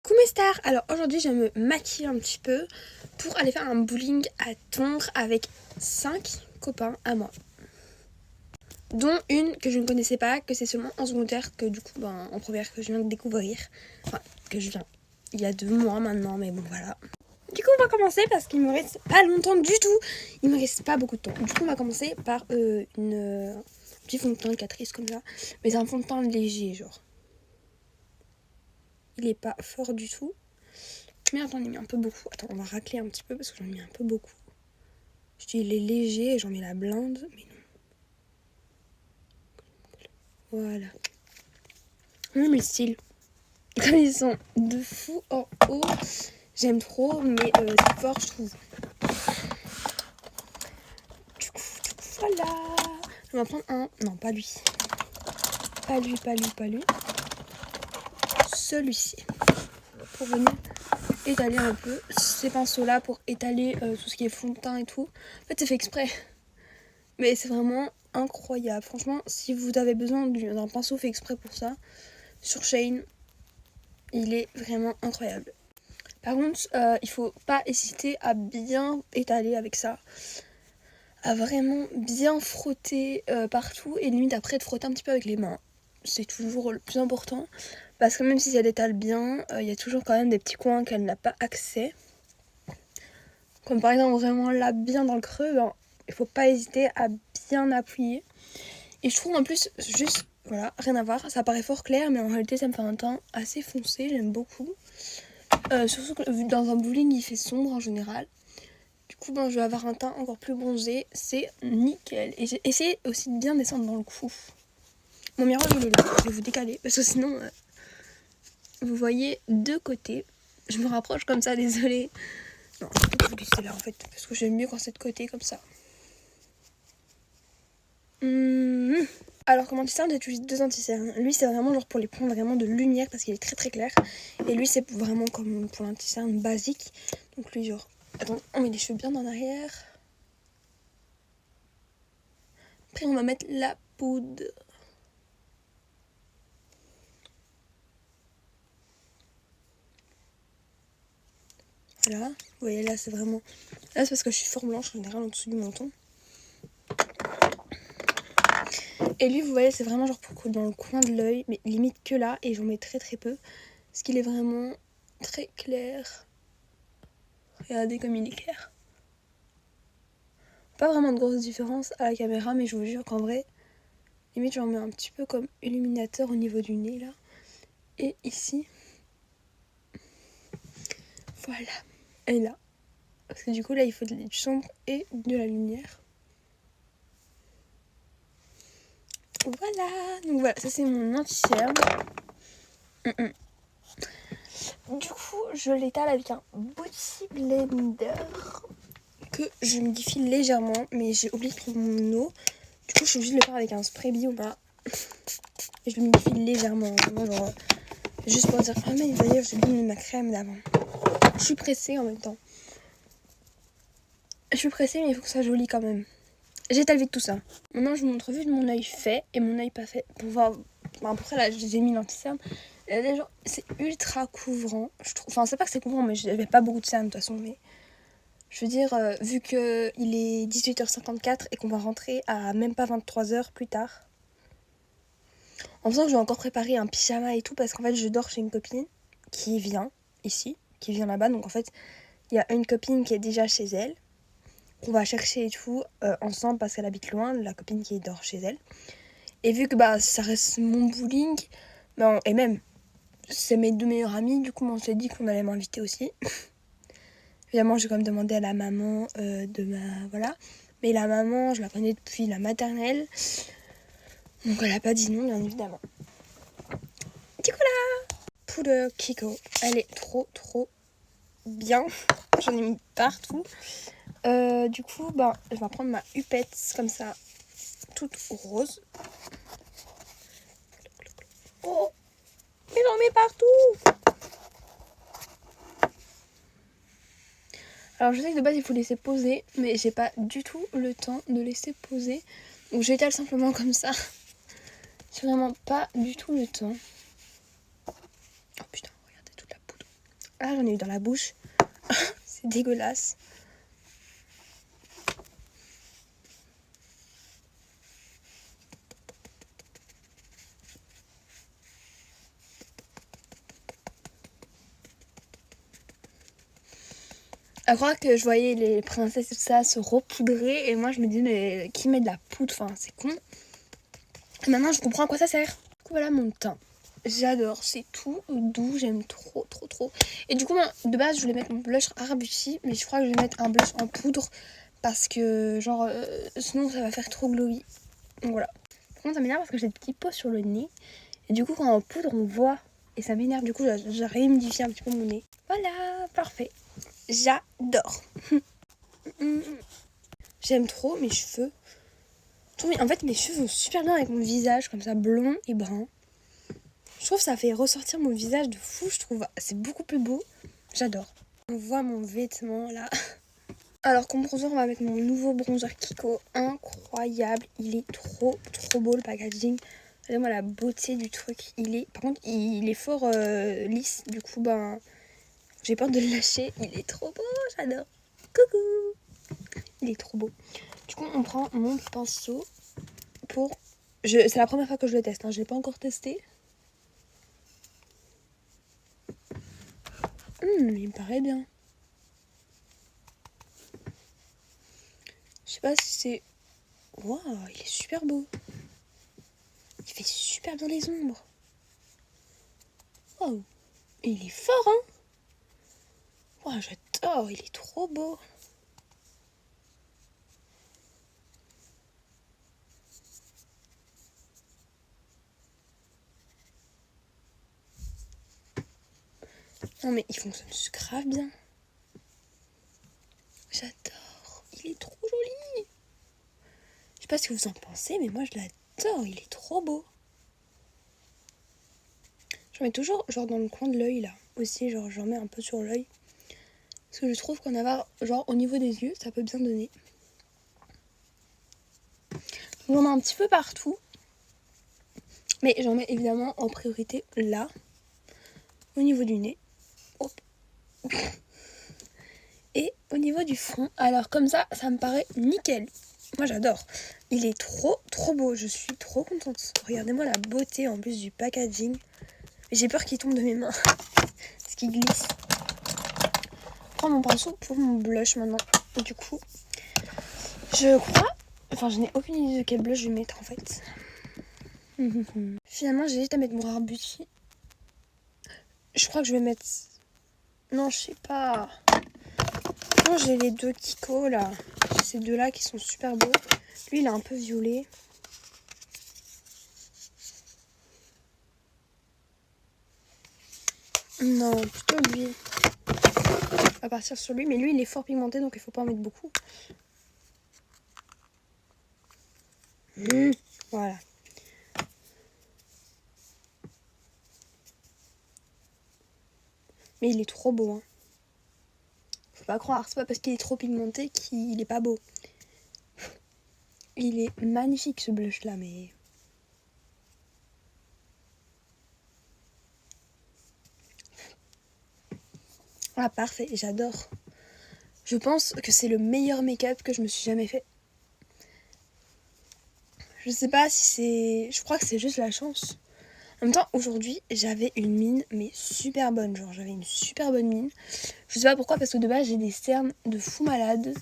Coucou mes stars. Alors aujourd'hui je me maquille un petit peu pour aller faire un bowling à Tongres avec 5 copains à moi, dont une que je ne connaissais pas, que c'est seulement en secondaire, que du coup en première que je viens de découvrir, enfin que je viens il y a 2 mois maintenant, mais bon voilà. Du coup on va commencer parce qu'il me reste pas longtemps du tout, il me reste pas beaucoup de temps. Du coup on va commencer par un petit fond de teint Catrice comme ça, mais c'est un fond de teint léger genre. Il est pas fort du tout. Mais attends, j'en ai mis un peu beaucoup. Attends, on va racler un petit peu parce que j'en ai mis un peu beaucoup. Je dis il est léger et j'en mets la blinde, mais non. Voilà. Même le style. Comme ils sont de fou en haut. J'aime trop, mais c'est fort, je trouve. Du coup, voilà. Je vais en prendre un. Non, pas lui. Pas lui. Celui-ci. Pour venir étaler un peu ces pinceaux là pour étaler tout ce qui est fond de teint et tout. En fait c'est fait exprès, mais c'est vraiment incroyable. Franchement, si vous avez besoin d'un pinceau fait exprès pour ça, sur Shein, il est vraiment incroyable. Par contre, il faut pas hésiter à bien étaler avec ça, à vraiment bien frotter partout, et limite après de frotter un petit peu avec les mains. C'est toujours le plus important, parce que même si elle étale bien, il y a toujours quand même des petits coins qu'elle n'a pas accès. Comme par exemple vraiment là bien dans le creux, il faut pas hésiter à bien appuyer. Et je trouve en plus, juste, voilà, rien à voir, ça paraît fort clair, mais en réalité ça me fait un teint assez foncé, j'aime beaucoup. Surtout que dans un bowling il fait sombre en général. Du coup je vais avoir un teint encore plus bronzé, c'est nickel. Et j'ai essayé aussi de bien descendre dans le cou. Mon miroir il est là, je vais vous décaler, parce que sinon vous voyez deux côtés. Je me rapproche comme ça, désolée. Non, je peux vous laisser là en fait, parce que j'aime mieux quand c'est de côté comme ça. Alors comme anti-cerne j'utilise 2 anti-cernes. Lui c'est vraiment genre pour les prendre vraiment de lumière parce qu'il est très très clair. Et lui c'est vraiment comme pour l'anti-cerne basique. Donc lui genre... Attends, on met les cheveux bien en arrière. Après on va mettre la poudre. Voilà, vous voyez là c'est vraiment... Là c'est parce que je suis fort blanche en général en dessous du menton. Et lui vous voyez c'est vraiment genre pour dans le coin de l'œil, mais limite que là, et j'en mets très très peu. Parce qu'il est vraiment très clair. Regardez comme il est clair. Pas vraiment de grosse différence à la caméra, mais je vous jure qu'en vrai, limite j'en mets un petit peu comme illuminateur au niveau du nez là. Et ici. Voilà. Et là. Parce que du coup là il faut du sombre et de la lumière. Voilà. Donc voilà, ça c'est mon anti-cerne. Du coup je l'étale avec un Beauty Blender que je modifie légèrement, mais j'ai oublié de prendre mon eau. Du coup je suis obligée de le faire avec un spray Bioma. Et je le modifie légèrement, vraiment genre... Juste pour dire, ah mais d'ailleurs j'ai bien mis ma crème d'avant. Je suis pressée en même temps. Je suis pressée mais il faut que ça soit joli quand même. J'étale vite tout ça. Maintenant je vous montre vite mon œil fait et mon œil pas fait. Pour voir, à peu près là j'ai mis l'anti-cerne. C'est ultra couvrant, je trouve. Enfin c'est pas que c'est couvrant mais j'avais pas beaucoup de cerne de toute façon. Mais je veux dire, vu qu'il est 18h54 et qu'on va rentrer à même pas 23h plus tard. En faisant que je vais encore préparer un pyjama et tout parce qu'en fait je dors chez une copine qui vient ici, qui vient là-bas. Donc en fait il y a une copine qui est déjà chez elle, qu'on va chercher et tout ensemble parce qu'elle habite loin, la copine qui dort chez elle. Et vu que ça reste mon bowling, et même c'est mes 2 meilleures amies, du coup on s'est dit qu'on allait m'inviter aussi. Évidemment j'ai quand même demandé à la maman de ma... Voilà. Mais la maman je la connais depuis la maternelle. Donc elle a pas dit non bien évidemment. Du coup là, poudre Kiko, elle est trop bien. J'en ai mis partout. Du coup, je vais prendre ma hupette comme ça, toute rose. Oh, mais j'en mets partout. Alors je sais que de base il faut laisser poser, mais j'ai pas du tout le temps de laisser poser. Donc j'étale simplement comme ça. J'ai vraiment pas du tout le temps. Oh putain, regardez toute la poudre. Ah, j'en ai eu dans la bouche. C'est dégueulasse. À croire que je voyais les princesses et tout ça se repoudrer et moi je me dis mais qui met de la poudre, enfin c'est con. Et maintenant je comprends à quoi ça sert. Du coup voilà mon teint. J'adore, c'est tout doux, j'aime trop trop trop. Et du coup moi, de base je voulais mettre mon blush Arbucci mais je crois que je vais mettre un blush en poudre parce que genre sinon ça va faire trop glowy. Donc voilà. Par contre ça m'énerve parce que j'ai des petits pots sur le nez et du coup quand en poudre on voit et ça m'énerve, du coup j'ai réhumidifié un petit peu mon nez. Voilà, parfait. J'adore. J'aime trop mes cheveux. En fait, mes cheveux vont super bien avec mon visage, comme ça, blond et brun. Je trouve que ça fait ressortir mon visage de fou. Je trouve c'est beaucoup plus beau. J'adore. On voit mon vêtement là. Alors, comme bronzer, on va mettre mon nouveau bronzer Kiko. Incroyable. Il est trop beau le packaging. Regardez-moi la beauté du truc. Par contre, il est fort lisse. Du coup, ben, j'ai peur de le lâcher. Il est trop beau. J'adore. Coucou. Il est trop beau. Du coup, on prend mon pinceau pour... C'est la première fois que je le teste, hein. Je ne l'ai pas encore testé. Il me paraît bien. Je sais pas si c'est... Waouh, il est super beau. Il fait super bien les ombres. Waouh. Il est fort, hein. Waouh, j'adore. Il est trop beau. Non mais il fonctionne grave bien. J'adore. Il est trop joli. Je sais pas ce que vous en pensez, mais moi je l'adore. Il est trop beau. J'en mets toujours genre dans le coin de l'œil là. Aussi, genre j'en mets un peu sur l'œil. Parce que je trouve qu'en avoir genre au niveau des yeux, ça peut bien donner. J'en mets un petit peu partout. Mais j'en mets évidemment en priorité là. Au niveau du nez. Hop. Et au niveau du front. Alors comme ça me paraît nickel. Moi j'adore. Il est trop beau. Je suis trop contente. Regardez-moi la beauté en plus du packaging. J'ai peur qu'il tombe de mes mains. Parce qu'il glisse. Je prends mon pinceau pour mon blush maintenant. Du coup, je crois... Enfin, je n'ai aucune idée de quel blush je vais mettre en fait. Finalement, j'hésite à mettre mon Arbucci. Je crois que je vais mettre... Non, je sais pas. Non, j'ai les deux Kiko là. J'ai ces deux là qui sont super beaux. Lui, il est un peu violet. Non, plutôt lui. On va partir sur lui. Mais lui, il est fort pigmenté, donc il faut pas en mettre beaucoup. Voilà. Mais il est trop beau, hein. Faut pas croire, c'est pas parce qu'il est trop pigmenté qu'il est pas beau. Il est magnifique ce blush là, mais... Ah parfait, j'adore. Je pense que c'est le meilleur make-up que je me suis jamais fait. Je sais pas si c'est... Je crois que c'est juste la chance. En même temps, aujourd'hui, j'avais une mine, mais super bonne. Genre, j'avais une super bonne mine. Je sais pas pourquoi, parce que de base, j'ai des cernes de fou malade.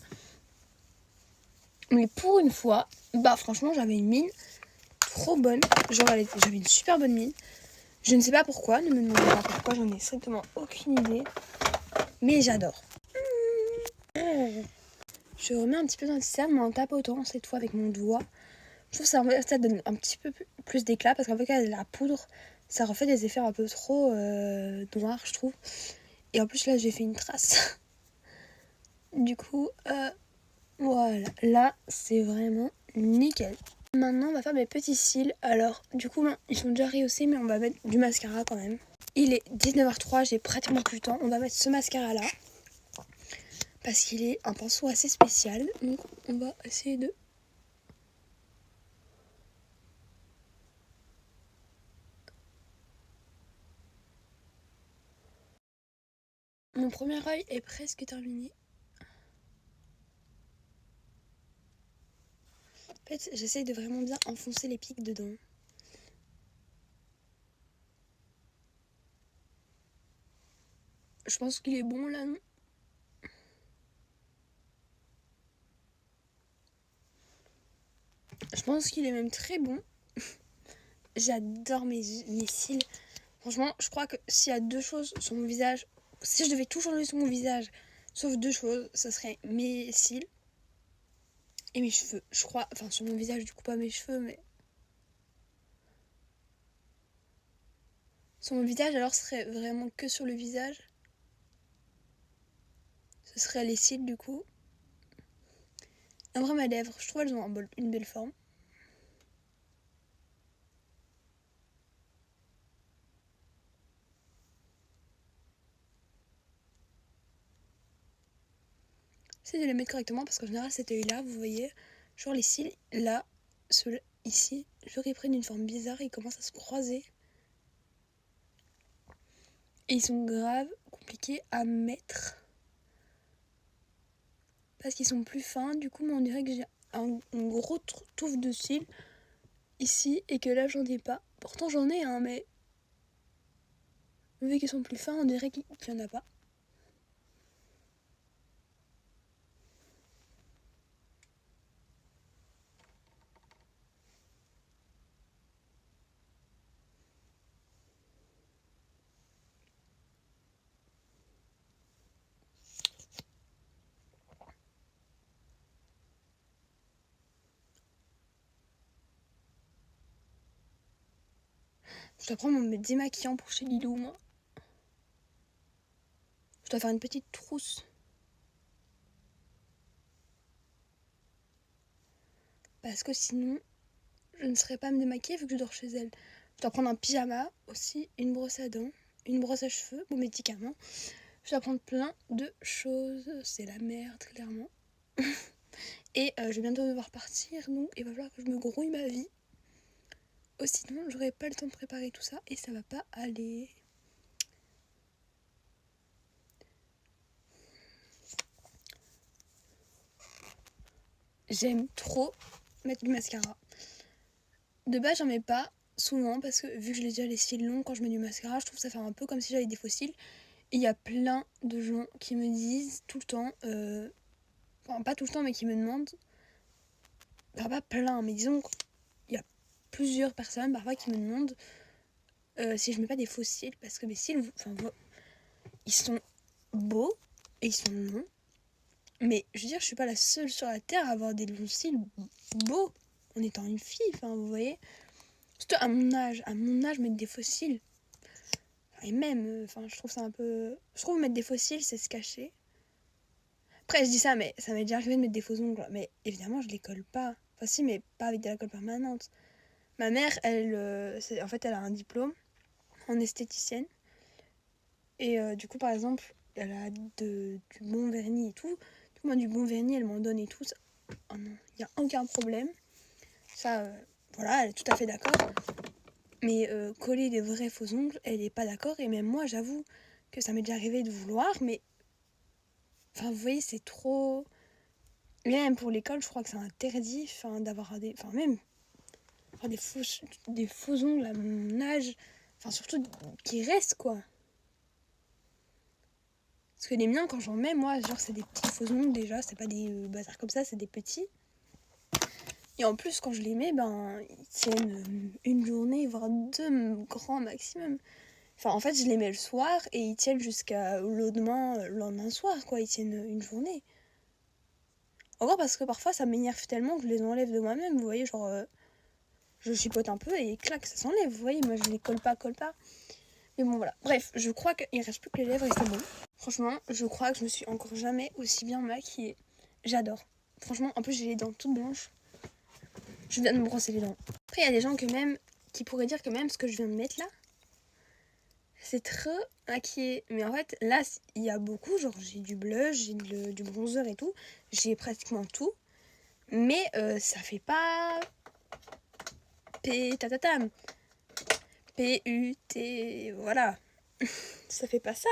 Mais pour une fois, bah franchement, j'avais une mine trop bonne. Genre, j'avais une super bonne mine. Je ne sais pas pourquoi, ne me demandez pas pourquoi, j'en ai strictement aucune idée. Mais j'adore. Je remets un petit peu dans le cerne, mais en tapotant cette fois avec mon doigt. Je trouve que ça donne un petit peu plus d'éclat parce qu'en fait, avec la poudre, ça refait des effets un peu trop noirs, je trouve. Et en plus, là, j'ai fait une trace. Du coup, voilà. Là, c'est vraiment nickel. Maintenant, on va faire mes petits cils. Alors, du coup, ils sont déjà rehaussés, mais on va mettre du mascara quand même. Il est 19h03, j'ai pratiquement plus le temps. On va mettre ce mascara-là. Parce qu'il est un pinceau assez spécial. Donc, on va essayer de Mon premier œil est presque terminé. En fait, j'essaye de vraiment bien enfoncer les pics dedans. Je pense qu'il est bon là, non? Je pense qu'il est même très bon. J'adore mes cils. Franchement, je crois que s'il y a 2 choses sur mon visage, si je devais tout changer sur mon visage, sauf 2 choses, ça serait mes cils et mes cheveux. Je crois, enfin sur mon visage, du coup pas mes cheveux, mais sur mon visage, alors ce serait vraiment que sur le visage. Ce serait les cils du coup. En vrai, mes lèvres, je trouve elles ont une belle forme. J'essaie de les mettre correctement parce qu'en général, cet œil-là, vous voyez, genre les cils, là, ceux ici, genre ils prennent une forme bizarre et ils commencent à se croiser. Et ils sont grave compliqués à mettre. Parce qu'ils sont plus fins, du coup, on dirait que j'ai un gros touffe de cils ici et que là, j'en ai pas. Pourtant, j'en ai, hein, mais vu qu'ils sont plus fins, on dirait qu'il n'y en a pas. Je dois prendre mon démaquillant pour chez Lidou, moi. Je dois faire une petite trousse. Parce que sinon, je ne serais pas me démaquiller vu que je dors chez elle. Je dois prendre un pyjama aussi, une brosse à dents, une brosse à cheveux, mon médicament. Je dois prendre plein de choses. C'est la merde, clairement. Et je vais bientôt devoir partir, donc il va falloir que je me grouille ma vie. Sinon, j'aurai pas le temps de préparer tout ça et ça va pas aller. J'aime trop mettre du mascara. De base, j'en mets pas souvent parce que vu que j'ai déjà les cils longs, quand je mets du mascara, je trouve que ça fait un peu comme si j'avais des faux cils. Et il y a plein de gens qui me disent tout le temps, enfin pas tout le temps, mais qui me demandent, enfin pas plein, mais disons qu'il y a plusieurs personnes parfois qui me demandent si je mets pas des faux cils parce que mes cils, enfin, ils sont beaux et ils sont longs. Mais je veux dire, je suis pas la seule sur la terre à avoir des longs cils beaux en étant une fille, enfin vous voyez. Surtout à mon âge, mettre des faux cils. Et même, enfin je trouve ça un peu... Je trouve mettre des faux cils, c'est se cacher. Après je dis ça, mais ça m'est déjà arrivé de mettre des faux ongles. Mais évidemment, je les colle pas. Enfin si, mais pas avec de la colle permanente. Ma mère, elle, en fait, elle a un diplôme en esthéticienne. Et du coup, par exemple, elle a du bon vernis et tout. Du coup, moi, du bon vernis, elle m'en donne et tout. Oh non, il n'y a aucun problème. Ça, voilà, elle est tout à fait d'accord. Mais coller des vrais faux ongles, elle n'est pas d'accord. Et même moi, j'avoue que ça m'est déjà arrivé de vouloir. Mais, enfin, vous voyez, c'est trop... Et même pour l'école, je crois que c'est interdit d'avoir des... Enfin, même avoir des faux ongles à mon âge. Enfin, surtout qui restent, quoi. Parce que les miens, quand j'en mets, moi, genre, c'est des petits faux ongles déjà. C'est pas des bazars comme ça, c'est des petits. Et en plus, quand je les mets, ben, ils tiennent une journée, voire 2 grands maximum. Enfin, en fait, je les mets le soir et ils tiennent jusqu'à le lendemain soir, quoi. Ils tiennent une journée. Encore parce que parfois, ça m'énerve tellement que je les enlève de moi-même. Vous voyez, genre, je chipote un peu et clac, ça s'enlève. Vous voyez, moi, je les colle pas. Mais bon, voilà. Bref, je crois qu'il reste plus que les lèvres et c'est bon. Franchement, je crois que je me suis encore jamais aussi bien maquillée. J'adore. Franchement, en plus, j'ai les dents toutes blanches. Je viens de me brosser les dents. Après, il y a des gens qui pourraient dire que même ce que je viens de mettre là, c'est trop maquillé. Mais en fait, là, il y a beaucoup. Genre, j'ai du blush, j'ai du bronzer et tout. J'ai pratiquement tout. Mais ça fait pas... P-U-T... Voilà. Ça fait pas ça.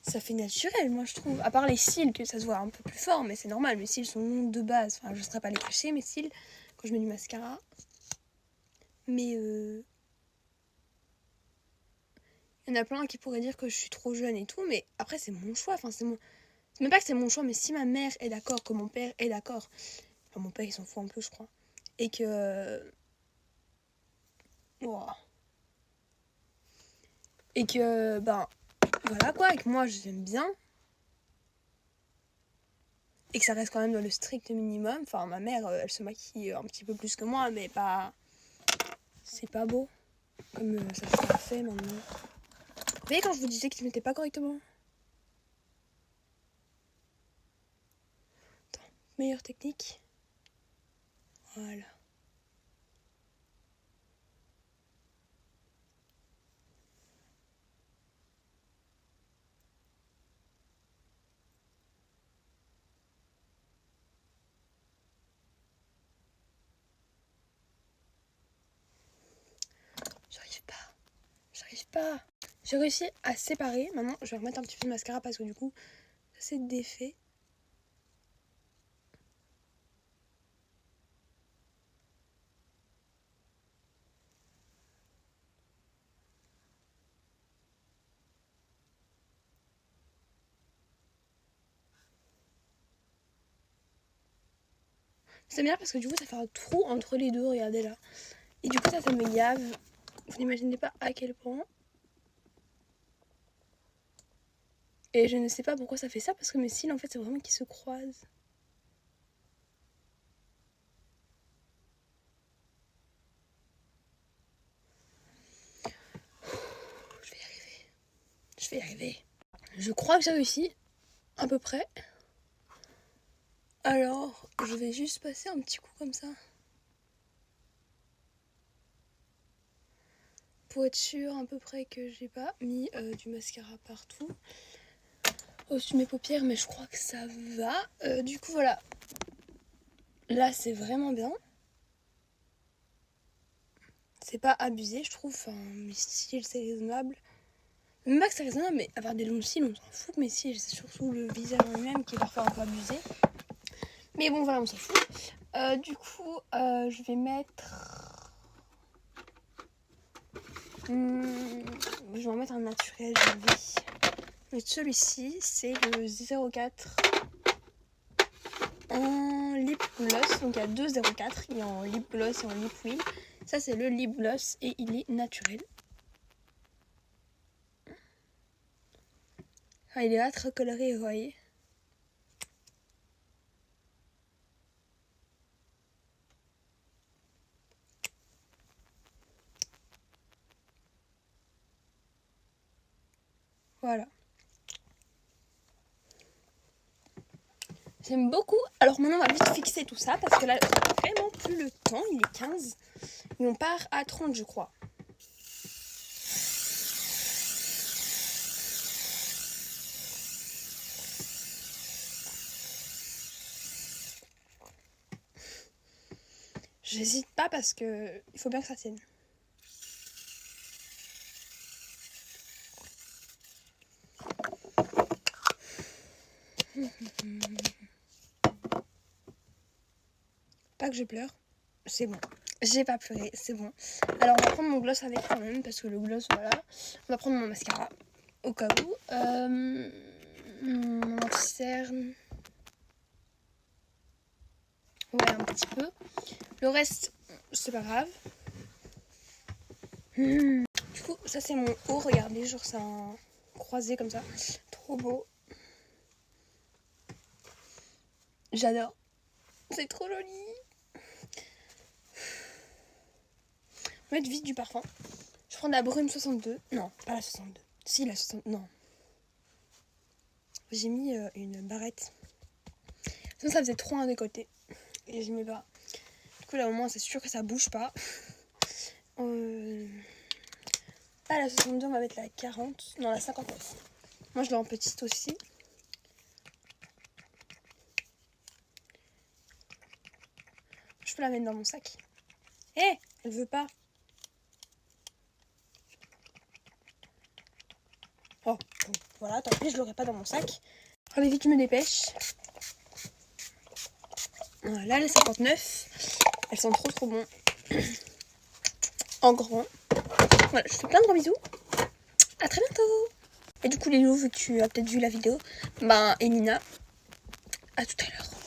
ça fait naturel, moi je trouve. À part les cils, que ça se voit un peu plus fort, mais c'est normal. Mes cils sont longs de base. Enfin, je ne serais pas les cacher, mes cils, quand je mets du mascara. Mais il y en a plein qui pourraient dire que je suis trop jeune et tout. Mais après, c'est mon choix. Enfin, c'est même pas que c'est mon choix, mais si ma mère est d'accord, que mon père est d'accord. Enfin, mon père, il s'en fout un peu, je crois. Et que... Wow. Et que, ben, voilà quoi, et que moi, j'aime bien. Et que ça reste quand même dans le strict minimum. Enfin, ma mère, elle se maquille un petit peu plus que moi, mais pas... C'est pas beau, comme ça s'est fait maintenant. Vous voyez quand je vous disais qu'il ne mettait pas correctement? Attends, meilleure technique. Voilà. J'arrive pas. J'arrive pas. J'ai réussi à séparer. Maintenant, je vais remettre un petit peu de mascara parce que du coup, ça s'est défait. C'est bien parce que du coup, ça fait un trou entre les deux. Regardez là. Et du coup, ça me gave. Vous n'imaginez pas à quel point. Et je ne sais pas pourquoi ça fait ça parce que mes cils, en fait, c'est vraiment qu'ils se croisent. Je vais y arriver. Je vais y arriver. Je crois que j'ai réussi. À peu près. Alors, je vais juste passer un petit coup comme ça. Pour être sûr à peu près que j'ai pas mis du mascara partout. Au-dessus de mes paupières, mais je crois que ça va. Du coup, voilà. Là, c'est vraiment bien. C'est pas abusé, je trouve. Enfin, mes cils, c'est raisonnable. Même pas que c'est raisonnable, mais avoir des longs cils, on s'en fout que mes cils. C'est surtout le visage en lui-même qui est parfois un peu abusé. Mais bon, voilà, on s'en fout. Du coup, je vais mettre... je vais en mettre un naturel, j'ai envie. Mais celui-ci, c'est le 04 en lip gloss. Donc il y a deux 04, il est en lip gloss et en lip wheel. Ça, c'est le lip gloss et il est naturel. Ah, il est là, très coloré, vous voyez. Voilà. J'aime beaucoup. Alors maintenant, on va vite fixer tout ça parce que là, j'ai vraiment plus le temps. Il est 15 et on part à 30, je crois. J'hésite pas parce que il faut bien que ça tienne. Pas que je pleure. C'est bon. J'ai pas pleuré, c'est bon. Alors on va prendre mon gloss avec quand même parce que le gloss, voilà. On va prendre mon mascara au cas où. Mon anti-cerne. Ouais, un petit peu. Le reste, c'est pas grave. Du coup, ça c'est mon haut. Regardez, genre c'est un croisé comme ça. Trop beau. J'adore. C'est trop joli. On va mettre vite du parfum. Je prends la brume 62. Non, pas la 62. Si, la 62. Non. J'ai mis une barrette. Sinon, ça faisait trop un décolleté. Et je mets pas. Du coup, là, au moins, c'est sûr que ça bouge pas. Pas la 62, on va mettre la 40. Non, la 59. Moi, je l'ai en petite aussi. Je peux la mettre dans mon sac. Eh, elle veut pas. Oh, voilà, tant pis, je l'aurai pas dans mon sac. Allez vite, je me dépêche. Voilà, les 59. Elles sont trop bon. En grand. Voilà, je vous fais plein de gros bisous. À très bientôt. Et du coup, les loups, vu que tu as peut-être vu la vidéo, Elina, à tout à l'heure.